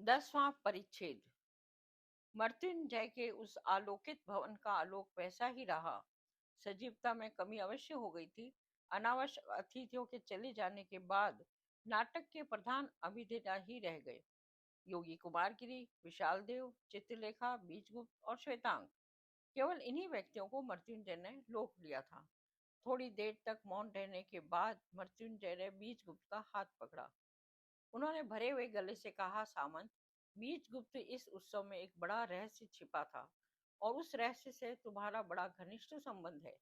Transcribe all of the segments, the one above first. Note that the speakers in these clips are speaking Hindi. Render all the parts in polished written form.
10वां परिच्छेद। मृत्युंजय के उस आलोकित भवन का आलोक वैसा ही रहा। सजीवता में कमी अवश्य हो गई थी। अनावश्यक अतिथियों के चले जाने के बाद नाटक के प्रधान अभिनेता ही रह गए। योगी कुमारगिरी, विशाल देव, चित्रलेखा, बीजगुप्त और श्वेतांग। केवल इन्हीं व्यक्तियों को मृत्युंजय ने रोक लिया था। थोड़ी देर तक मौन रहने के बाद मृत्युंजय ने बीजगुप्त का हाथ पकड़ा। उन्होंने भरे हुए गले से कहा, सामंत, बीजगुप्त इस उत्सव में एक बड़ा रहस्य छिपा था और उस रहस्य से तुम्हारा बड़ा घनिष्ठ संबंध है।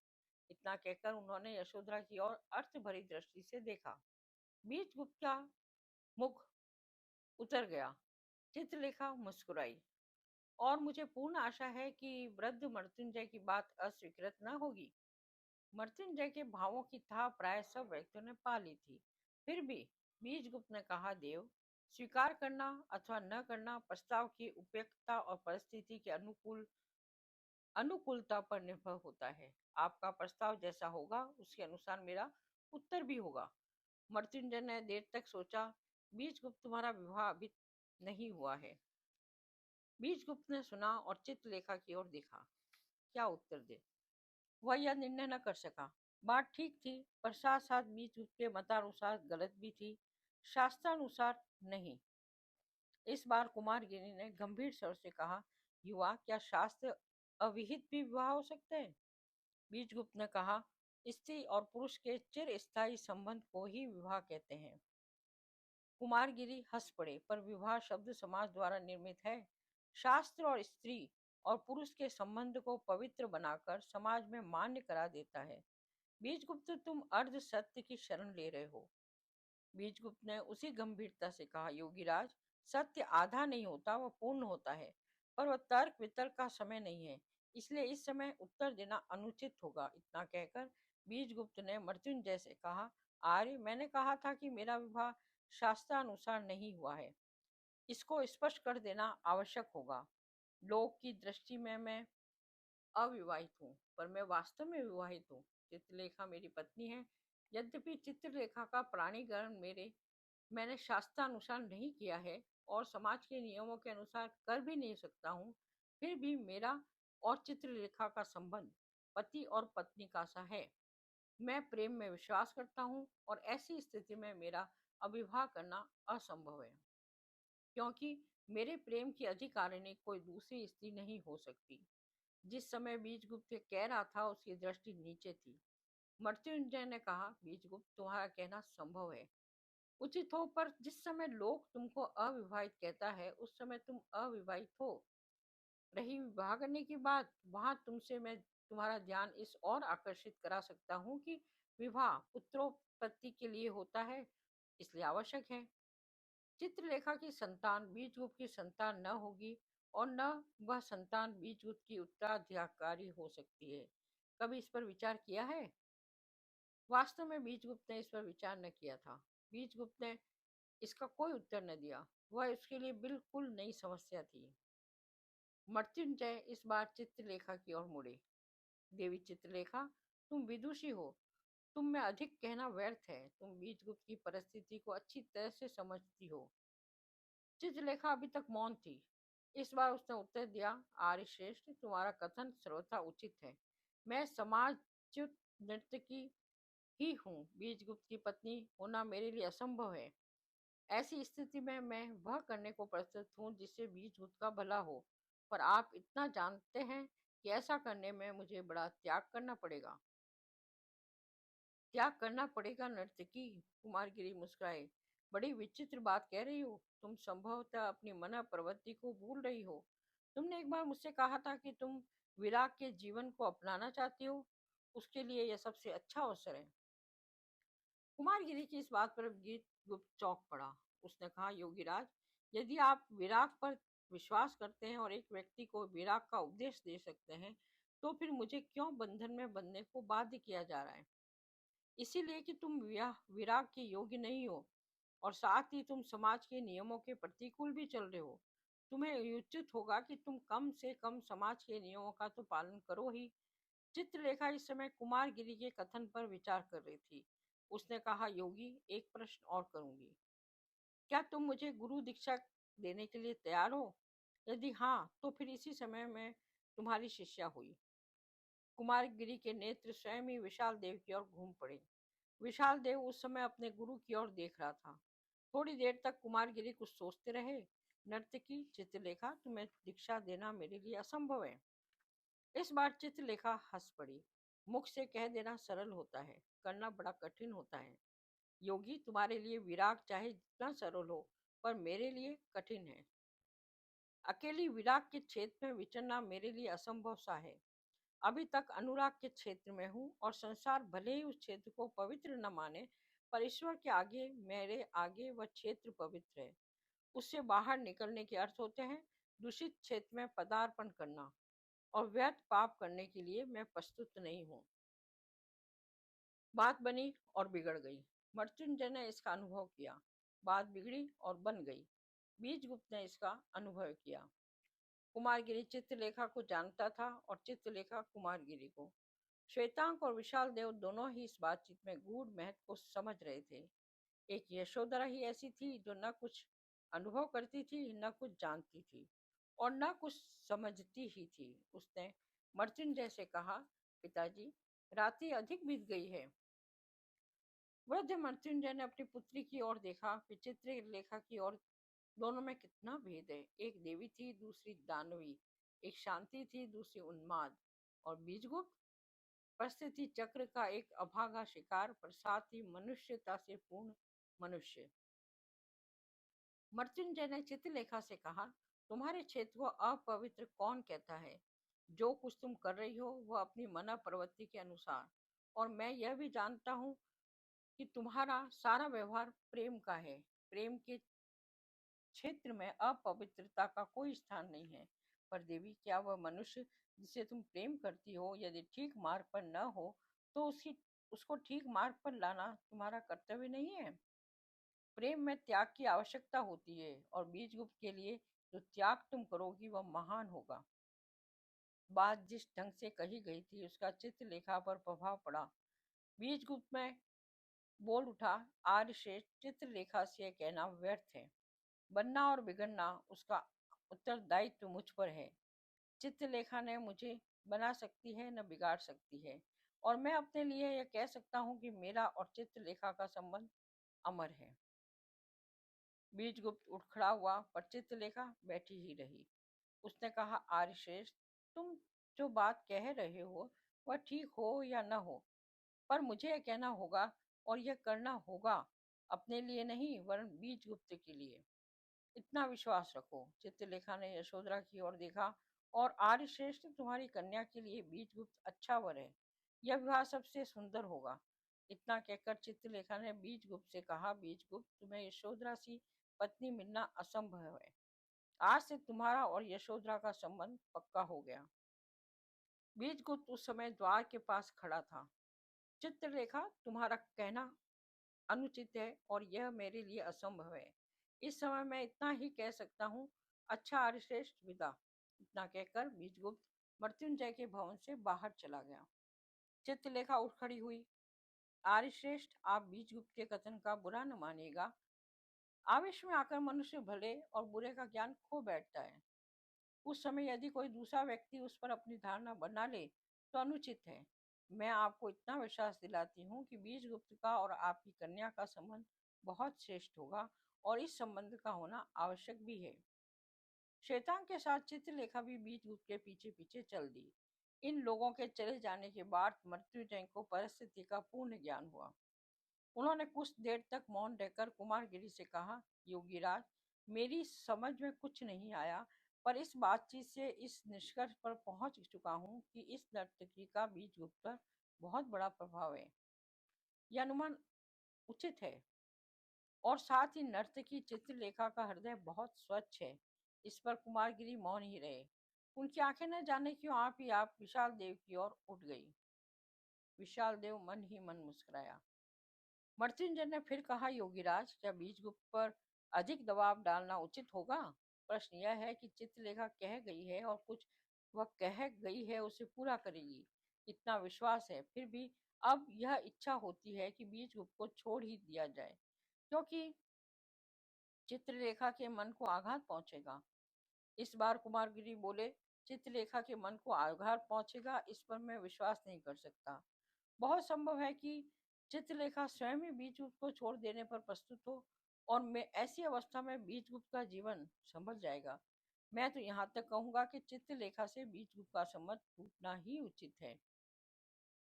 इतना कहकर उन्होंने यशोधरा की ओर अर्थ भरी दृष्टि से देखा। बीजगुप्त का मुख उतर गया। चित्रलेखा मुस्कुराई। और मुझे पूर्ण आशा है कि वृद्ध मृत्युंजय की बात अस्वीकृत न होगी। मृत्युंजय के भावों की था प्राय सब व्यक्तियों ने पा ली थी। फिर भी बीजगुप्त ने कहा, देव, स्वीकार करना अथवा न करना प्रस्ताव की उपयुक्तता और परिस्थिति के अनुकूलता पर निर्भर होता है। आपका प्रस्ताव जैसा होगा उसके अनुसार मेरा उत्तर भी होगा। मृत्युंजय ने देर तक सोचा। बीजगुप्त, तुम्हारा विवाह अभी नहीं हुआ है। बीजगुप्त ने सुना और चित्रलेखा की ओर देखा। क्या उत्तर दे? वह यह निर्णय न कर सका। बात ठीक थी, पर साथ साथ बीच के मतानुसार गलत भी थी, शास्त्रानुसार नहीं। इस बार कुमारगिरी ने गंभीर स्वर से कहा, युवा, क्या शास्त्र अविहित भी विवाह हो सकते हैं? बीजगुप्त ने कहा, स्त्री और पुरुष के चिर स्थायी संबंध को ही विवाह कहते हैं। कुमारगिरी हंस पड़े। पर विवाह शब्द समाज द्वारा निर्मित है। शास्त्र और स्त्री और पुरुष के संबंध को पवित्र बनाकर समाज में मान्य करा देता है। बीजगुप्त, तुम अर्ध सत्य की शरण ले रहे हो। बीजगुप्त ने उसी गंभीरता से कहा, योगीराज, सत्य आधा नहीं होता, वह पूर्ण होता है। पर वह तर्क वितर्क का समय नहीं है, इसलिए इस समय उत्तर देना अनुचित होगा। इतना कहकर बीजगुप्त ने मृत्युंजय से कहा, आर्य, मैंने कहा था कि मेरा विवाह शास्त्रानुसार नहीं हुआ है। इसको स्पष्ट कर देना आवश्यक होगा। लोक की दृष्टि में मैं अविवाहित हूँ, पर मैं वास्तव में विवाहित हूँ। चित्रलेखा मेरी पत्नी है। यद्यपि चित्रलेखा का प्राणीकरण मैंने शास्त्रानुसार नहीं किया है और समाज के नियमों के अनुसार कर भी नहीं सकता हूँ, फिर भी मेरा और चित्रलेखा का संबंध पति और पत्नी का सा है। मैं प्रेम में विश्वास करता हूँ और ऐसी स्थिति में मेरा अविवाह करना असंभव है, क्योंकि मेरे प्रेम की अधिकारिणी कोई दूसरी स्त्री नहीं हो सकती। जिस समय बीजगुप्त कह रहा था उसकी दृष्टि नीचे थी। मृत्युंजय ने कहा, बीजगुप्त, तुम्हारा कहना संभव है, उचित हो, पर जिस समय लोग तुमको अविवाहित कहता है उस समय तुम अविवाहित हो। रही विवाह करने की बात, वहां तुमसे मैं तुम्हारा ध्यान इस और आकर्षित करा सकता हूँ कि विवाह पुत्रोत्पत्ति के लिए होता है, इसलिए आवश्यक है। चित्रलेखा की संतान बीजगुप्त की संतान न होगी और न वह संतान बीजगुप्त की उत्तराधिकारी हो सकती है। कभी इस पर विचार किया है? वास्तव में बीजगुप्त ने इस पर विचार न किया था। बीजगुप्त ने इसका कोई उत्तर न दिया। वह उसके लिए बिल्कुल नई समस्या थी। मृत्युंजय इस बार चित्रलेखा की ओर मुड़े। देवी चित्रलेखा, तुम विदुषी हो। तुम में अधिक कहना व्यर्थ है। तुम बीजगुप्त की परिस्थिति को अच्छी तरह से समझती हो। चित्रलेखा अभी तक मौन थी। इस बार उसने उत्तर दिया, आर्य श्रेष्ठ, तुम्हारा कथन सर्वथा उचित है। मैं समाजच्युत नर्तकी ही हूँ। बीजगुप्त की पत्नी होना मेरे लिए असंभव है। ऐसी स्थिति में मैं वह करने को प्रस्तुत हूँ जिससे बीजगुप्त का भला हो, पर आप इतना जानते हैं कि ऐसा करने में मुझे बड़ा त्याग करना पड़ेगा। त्याग करना पड़ेगा नर्तकी? कुमारगिरी मुस्कुराए। बड़ी विचित्र बात कह रही हो। तुम संभवतः अपनी मन प्रवृत्ति को भूल रही हो। तुमने एक बार मुझसे कहा था कि तुम विराग के जीवन को अपनाना चाहती हो। उसके लिए यह सबसे अच्छा अवसर है। कुमारगिरी की इस बात पर गीत गुप्त चौंक पड़ा। उसने कहा, योगीराज, यदि आप विराग पर विश्वास करते हैं और एक व्यक्ति को विराग का उपदेश दे सकते हैं, तो फिर मुझे क्यों बंधन में बंधने को बाध्य किया जा रहा है? इसीलिए कि तुम विराग के योग्य नहीं हो और साथ ही तुम समाज के नियमों के प्रतिकूल भी चल रहे हो। तुम्हें उचित होगा कि तुम कम से कम समाज के नियमों का तो पालन करो ही। चित्रलेखा इस समय कुमारगिरी के कथन पर विचार कर रही थी। उसने कहा, योगी, एक प्रश्न और करूंगी। क्या तुम मुझे गुरु दीक्षा देने के लिए तैयार हो? यदि हाँ, तो फिर इसी समय मैं तुम्हारी शिष्या हुई। कुमारगिरी के नेत्र स्वयं ही विशाल देव की ओर घूम पड़े। विशाल देव उस समय अपने गुरु की ओर देख रहा था। थोड़ी देर तक कुमारगिरी कुछ सोचते रहे। नर्तकी चित्रलेखा, तुम्हें दीक्षा देना मेरे लिए असंभव है। इस बार चित्रलेखा हंस पड़ी। मुख से कह देना सरल होता है, करना बड़ा कठिन होता है। योगी, तुम्हारे लिए विराग चाहे जितना सरल हो, पर मेरे लिए कठिन है। अकेली विराग के क्षेत्र में विचरना मेरे लिए असंभव सा है। अभी तक अनुराग के क्षेत्र में हूँ, और संसार भले ही उस क्षेत्र को पवित्र न माने, पर ईश्वर के आगे, मेरे आगे वह क्षेत्र पवित्र है। उससे बाहर निकलने के अर्थ होते हैं दूषित क्षेत्र में पदार्पण करना, और व्यर्थ पाप करने के लिए मैं प्रस्तुत नहीं हूँ। बात बनी और बिगड़ गई। मृत्युंजय ने इसका अनुभव किया। बात बिगड़ी और बन गई। बीजगुप्त ने इसका अनुभव किया। कुमारगिरी चित्रलेखा को जानता था, और चित्रलेखा कुमारगिरी को। श्वेतांक और विशाल देव दोनों ही इस बातचीत में गूढ़ महत्व को समझ रहे थे। एक यशोधरा ही ऐसी थी जो न कुछ अनुभव करती थी, न कुछ जानती थी, और न कुछ समझती ही थी। उसने मृत्युंजय से कहा, पिताजी, रात्रि अधिक बीत गई है। वृद्ध मृत्युंजय ने अपनी पुत्री की ओर देखा, फिर चित्रलेखा की ओर। दोनों में कितना भेद है। एक देवी थी, दूसरी दानवी। एक शांति थी, दूसरी उन्माद। और बीजगुप्त परिस्थिति चक्र का एक अभागा शिकार, पर साथ ही मनुष्यता से पूर्ण मनुष्य। मृत्युंजय ने चित्रलेखा से कहा, तुम्हारे क्षेत्र को अपवित्र कौन कहता है? जो कुछ तुम कर रही हो वह अपनी मना प्रवृत्ति के अनुसार। और मैं यह भी जानता हूँ कि तुम्हारा सारा व्यवहार प्रेम का है। प्रेम के क्षेत्र में अपवित्रता का कोई स्थान नहीं है। पर देवी, क्या वह मनुष्य जिसे तुम प्रेम करती हो यदि ठीक मार्ग पर न हो, तो उसको ठीक मार्ग पर लाना तुम्हारा कर्तव्य नहीं है? प्रेम में त्याग की आवश्यकता होती है, और बीजगुप्त के लिए जो त्याग तुम करोगी वह महान होगा। बात जिस ढंग से कही गई थी उसका चित्रलेखा पर प्रभाव पड़ा। बीजगुप्त में बोल उठा, आर्य श्रेष्ठ, चित्रलेखा से यह कहना व्यर्थ है। बनना और बिगड़ना उसका उत्तरदायित्व मुझ पर है। चित्रलेखा ने मुझे बना सकती है, न बिगाड़ सकती है। और मैं अपने लिए यह कह सकता हूँ कि मेरा और चित्रलेखा का संबंध अमर है। बीजगुप्त उठ खड़ा हुआ, पर चित्रलेखा बैठी ही रही। उसने कहा, आर्यश्रेष्ठ, तुम जो बात कह रहे हो वह ठीक हो या न हो, पर मुझे यह कहना होगा, और यह करना होगा, अपने लिए नहीं वरन बीजगुप्त के लिए। इतना विश्वास रखो। चित्रलेखा ने यशोधरा की ओर देखा, और आर्यश्रेष्ठ, तुम्हारी कन्या के लिए बीजगुप्त अच्छा वर है। यह विवाह सबसे सुंदर होगा। इतना कहकर चित्रलेखा ने बीजगुप्त से कहा, बीजगुप्त, तुम्हें यशोधरा सी पत्नी मिलना असंभव है। आज से तुम्हारा और यशोधरा का संबंध पक्का हो गया। बीजगुप्त उस समय द्वार के पास खड़ा था। चित्रलेखा, तुम्हारा कहना अनुचित है, और यह मेरे लिए असंभव है। इस समय मैं इतना ही कह सकता हूँ, अच्छा आर्यश्रेष्ठ, विदा। इतना कहकर बीजगुप्त मृत्युंजय के भवन से बाहर चला गया। चित्रलेखा उठ खड़ी हुई। आर्यश्रेष्ठ, आप बीजगुप्त के कथन का बुरा न मानिएगा। आवेश में आकर मनुष्य भले और बुरे का ज्ञान खो बैठता है। उस समय यदि कोई दूसरा व्यक्ति उस पर अपनी धारणा बना ले तो अनुचित है। मैं आपको इतना विश्वास दिलाती हूँ कि बीजगुप्त का और आपकी कन्या का संबंध बहुत श्रेष्ठ होगा, और इस संबंध का होना आवश्यक भी है। श्वेतांग के साथ चित्रलेखा भी बीजगुप्त के पीछे पीछे चल दी। इन लोगों के चले जाने के बाद मृत्युंजय को परिस्थिति का पूर्ण ज्ञान हुआ। उन्होंने कुछ देर तक मौन रहकर कुमारगिरी से कहा, योगीराज, मेरी समझ में कुछ नहीं आया, पर इस बातचीत से इस निष्कर्ष पर पहुंच चुका हूँ कि इस नर्तकी का बीजगुप्त पर बहुत बड़ा प्रभाव है। यह अनुमान उचित है। और साथ ही नर्तकी चित्रलेखा का हृदय बहुत स्वच्छ है। इस पर कुमारगिरी मौन ही रहे। उनकी आंखें न जाने क्यों आप ही आप विशाल देव की ओर उठ गई। विशाल देव मन ही मन मुस्कुराया। मृत्युंजय ने फिर कहा, योगीराज, क्या बीजगुप्त पर अधिक दबाव डालना उचित होगा? प्रश्न यह है कि चित्रलेखा कह गई है, और कुछ वह कह गई है उसे पूरा करेगी, इतना विश्वास है। फिर भी अब यह इच्छा होती है कि बीजगुप्त को छोड़ ही दिया जाए, क्योंकि चित्रलेखा के मन को आघात पहुंचेगा। इस बार कुमारगिरी बोले, चित्रलेखा के मन को आघात पहुंचेगा, इस पर मैं विश्वास नहीं कर सकता। बहुत संभव है कि चित्रलेखा स्वयं ही बीजगुप्त को छोड़ देने पर प्रस्तुत हो, और मैं ऐसी अवस्था में बीजगुप्त का जीवन संभल जाएगा। मैं तो यहाँ तक कहूंगा कि चित्रलेखा से बीजगुप्त का संबंध टूटना ही उचित है।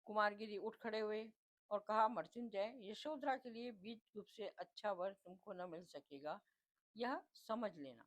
कुमारगिरी उठ खड़े हुए और कहा, मृत्युंजय, यशोधरा के लिए बीजगुप्त से अच्छा वर तुमको न मिल सकेगा, यह समझ लेना।